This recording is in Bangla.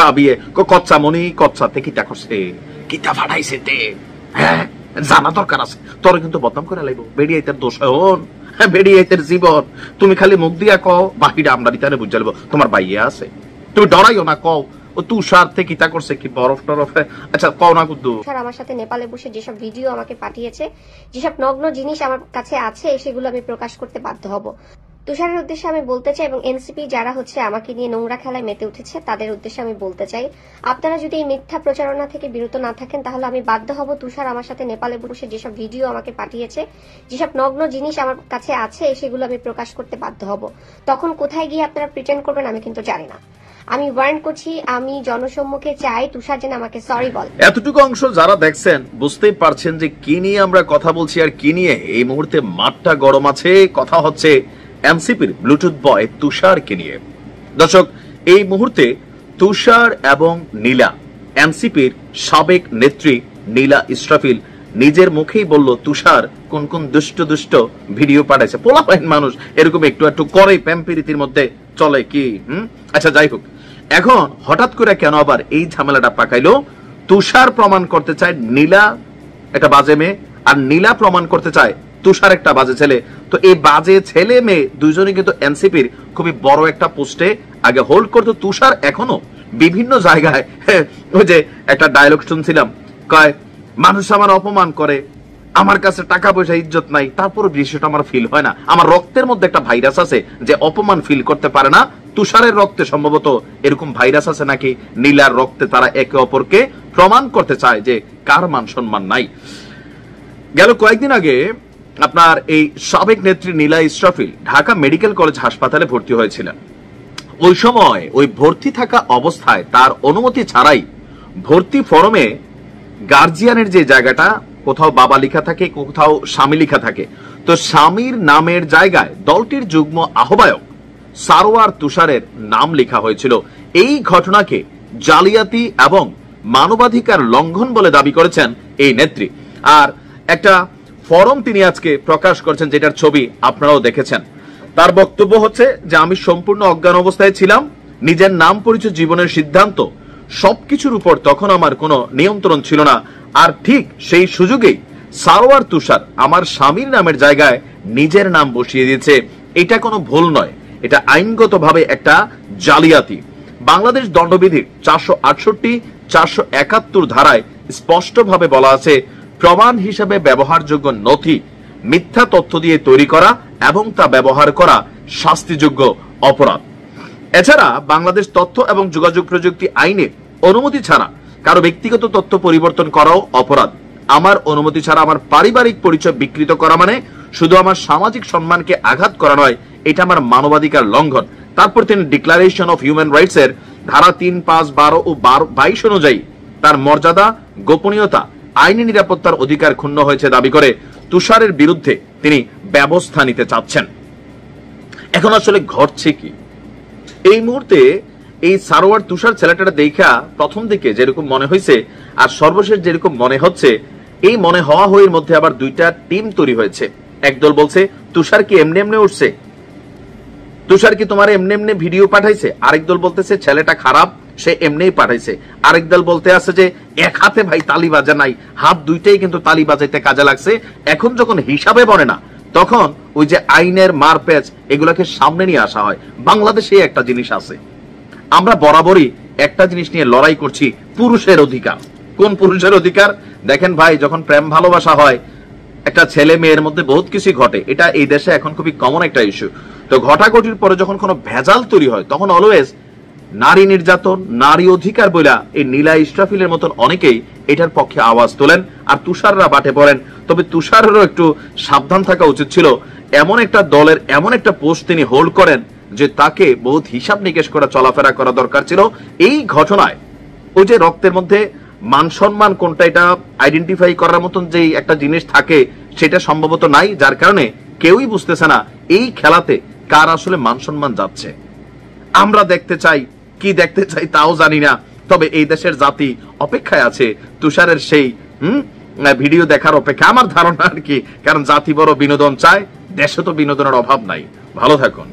ভাবিয়ে কচ্চা মনি কচ্চাতে কিতা করছে, কিতা ফাটাইছে তে, হ্যাঁ জানা দরকার আছে। তোর কিন্তু বদনাম করে লাইব, বেড়িয়াইতের দোষ হন, বেড়িয়াইতের জীবন। তুমি খালি মুখ দিয়া কও, বাকিটা আমরা দিতে বুঝে যাবো তোমার বাইয়া আছে। তুমি ডরাইও না, কও ও তুষার থেকে কিতা করছে, কি বরফ টরফ। আচ্ছা কও না কুদ্দু। স্যার আমার সাথে নেপালে বসে যেসব ভিডিও আমাকে পাঠিয়েছে, যেসব নগ্ন জিনিস আমার কাছে আছে, সেগুলো আমি প্রকাশ করতে বাধ্য হব। তুষারের উদ্দেশ্যে আমি বলতে চাই, এবং এনসিপি যারা আমাকে নিয়ে নোংরা খেলায় মেতে উঠেছে তাদের উদ্দেশ্যে আমি বলতে চাই, আপনারা যদি এই মিথ্যা প্রচারণা থেকে বিরত না থাকেন তাহলে আমি বাধ্য হব তুষার আমার সাথে নেপালে বসে যেসব ভিডিও আমাকে পাঠিয়েছে, যেসব নগ্ন জিনিস আমার কাছে আছে, সেগুলো আমি প্রকাশ করতে বাধ্য হব। তখন কোথায় গিয়ে আপনারা প্রিটেন্ড করবেন আমি কিন্তু জানি না। আমি ওয়ার্ন করছি, আমি জনসম্মুখে চাই তুষার যেন আমাকে সরি বল। এতটুকু অংশ যারা দেখছেন বুঝতেই পারছেন যে কি নিয়ে আমরা কথা বলছি আর কি নিয়ে এই মুহূর্তে মাঠটা গরম আছে। কথা হচ্ছে এনসিপির ব্লুটুথ বয় তুষারকে নিয়ে। দর্শক, এই মুহূর্তে তুষার এবং নীলা, এনসিপির সাবেক নেত্রী নীলা ইসরাফিল নিজের মুখেই বলল তুষার কোন কোন দুষ্ট দুষ্ট ভিডিও পাঠাইছে। পোলাপাইন মানুষ এরকম একটু একটু করে, প্যাম্পিরিতির মধ্যে চলে কি। আচ্ছা যাই হোক, এখন হঠাৎ করে কেন আবার এই ঝামেলাটা পাকাইলো? তুষার প্রমাণ করতে চায় নীলা একটা বাজে মেয়ে, আর নীলা প্রমাণ করতে চায় তুষার একটা বাজে ছেলে। তো এই বাজে ছেলে মেয়ে দুইজনই কিন্তু এনসিপির খুবই বড় একটা পোস্টে আগে হোল্ড করতো। তুষার এখনো বিভিন্ন জায়গায়, ওই যে একটা ডায়লগ শুনছিলাম, কয় মানুষ আমার অপমান করে, আমার কাছে টাকা পয়সা ইজ্জত নাই, তারপর বিষয়টা আমার ফিল হয় না। আমার রক্তের মধ্যে একটা ভাইরাস আছে যে অপমান ফিল করতে পারে না। তুষারের রক্তে সম্ভবত এরকম ভাইরাস আছে নাকি নীলার রক্তে, তারা একে অপরকে প্রমাণ করতে চায় যে কার মান সম্মান নাই। গেল কয়েকদিন আগে আপনার এই সাবেক নেত্রী নীলা ইসরাফিল ঢাকা মেডিকেল কলেজ হাসপাতালে ভর্তি হয়েছিলেন। ওই সময় ওই ভর্তি থাকা অবস্থায় তার অনুমতি ছাড়াই ভর্তি ফরমে গার্জিয়ানের যে জায়গাটা, কোথাও বাবা লেখা থাকে, কোথাও স্বামী লেখা থাকে, তো স্বামীর নামের জায়গায় দলটির যুগ্ম আহ্বায়ক সারোয়ার তুষারের নাম লেখা হয়েছিল। এই ঘটনাকে জালিয়াতি এবং মানবাধিকার লঙ্ঘন বলে দাবি করেছেন এই নেত্রী। আর একটা ফরম তিনি আজকে প্রকাশ করছেন, যেটার ছবি আপনারাও দেখেছেন। তার বক্তব্য হচ্ছে যে আমি সম্পূর্ণ অজ্ঞান অবস্থায় ছিলাম, নিজের নাম পরিচয়, জীবনের সিদ্ধান্ত সবকিছুর উপর তখন আমার কোনো নিয়ন্ত্রণ ছিল না। আর ঠিক সেই সুযোগেই সারোয়ার তুষার আমার স্বামীর নামের জায়গায় নিজের নাম বসিয়ে দিয়েছে। এটা কোনো ভুল নয়, এটা আইনগতভাবে একটা জালিয়াতি। বাংলাদেশ দণ্ডবিধির 468, 471 ধারায় স্পষ্টভাবে বলা আছে, প্রমাণ হিসেবে ব্যবহারযোগ্য নথি মিথ্যা তথ্য দিয়ে তৈরি করা এবং তা ব্যবহার করা শাস্তিযোগ্য অপরাধ। এছাড়া বাংলাদেশ তথ্য এবং যোগাযোগ প্রযুক্তি আইনে অনুমতি ছাড়া কারো ব্যক্তিগত তথ্য পরিবর্তন করাও অপরাধ। আমার অনুমতি ছাড়া আমার পারিবারিক পরিচয় বিকৃত করা মানে শুধু আমার সামাজিক সম্মানকে আঘাত করা নয়, এটা আমার মানবাধিকার লঙ্ঘন। তারপর তিনি ডিক্লারেশন অফ হিউম্যান রাইটস এর ধারা 3, 5, 12 ও 22 অনুযায়ী তার মর্যাদা, গোপনীয়তা, আইনি নিরাপত্তার অধিকার ক্ষুণ্ণ হয়েছে দাবি করে তুষারের বিরুদ্ধে তিনি ব্যবস্থা নিতে চাচ্ছেন। এখন আসলে ঘটছে কি এই মুহূর্তে? এই সারোয়ার তুষার ছেলেটা দেখা প্রথম দিকে যেরকম মনে হয়েছে আর সর্বশেষ যেরকম মনে হচ্ছে, এই মনে হওয়া হয়ের মধ্যে আবার দুইটা টিম তৈরি হয়েছে। একদল বলছে তুষার কি এমনি এমনি উঠছে, তুষার কি তোমার এমনি এমনি ভিডিও পাঠাইছে। আরেক দল বলতেছে ছেলেটা খারাপ, সে এমনিই পাঠাইছে। আরেক দল বলতে আছে যে এক হাতে ভাই তালি বাজা নাই, হাত দুইটাই কিন্তু তালি বাজাইতে কাজে লাগছে। এখন যখন হিসাবে বনে না, তখন ওই যে আইনের মারপ্যাচ এগুলাকে সামনে নিয়ে আসা হয়। বাংলাদেশে একটা জিনিস আছে, আমরা বরাবরই একটা জিনিস নিয়ে লড়াই করছি, পুরুষের অধিকার। কোন পুরুষের অধিকার? দেখেন ভাই, যখন প্রেম ভালোবাসা হয়, একটা ছেলে মেয়ের মধ্যে বহুত কিছু ঘটে, এটা এই দেশে এখন খুবই কমন একটা ইস্যু। তো ঘটাঘটির পরে যখন কোনো ভেজাল তৈরি হয়, তখন অলওয়েজ নারী নির্যাতন, নারী অধিকার বইলা এই নীলা ইসরাফিলের মতন অনেকেই এটার পক্ষে আওয়াজ তোলেন, আর তুষাররা বাটে পড়েন। তবে তুষারেরও একটু সাবধান থাকা উচিত ছিল। এমন একটা দলের এমন একটা পোস্ট তিনি হোল্ড করেন যে তাকে বহুত হিসাব নিকেশ করা, চলাফেরা করা দরকার ছিল। এই ঘটনায় ওই যে রক্তের মধ্যে মান সম্মান কোনটা, এটা আইডেন্টিফাই করার মতন যে একটা জিনিস থাকে, সেটা সম্ভবত নাই, যার কারণে কেউই বুঝতেছে না এই খেলাতে কার আসলে মান সম্মান যাচ্ছে। আমরা দেখতে চাই, কি দেখতে চাই তাও জানি না। তবে এই দেশের জাতি অপেক্ষায় আছে তুষারের সেই ভিডিও দেখার অপেক্ষা, আমার ধারণা আর কি। কারণ জাতি বড় বিনোদন চায়, দেশে তো বিনোদনের অভাব নাই। ভালো থাকুন।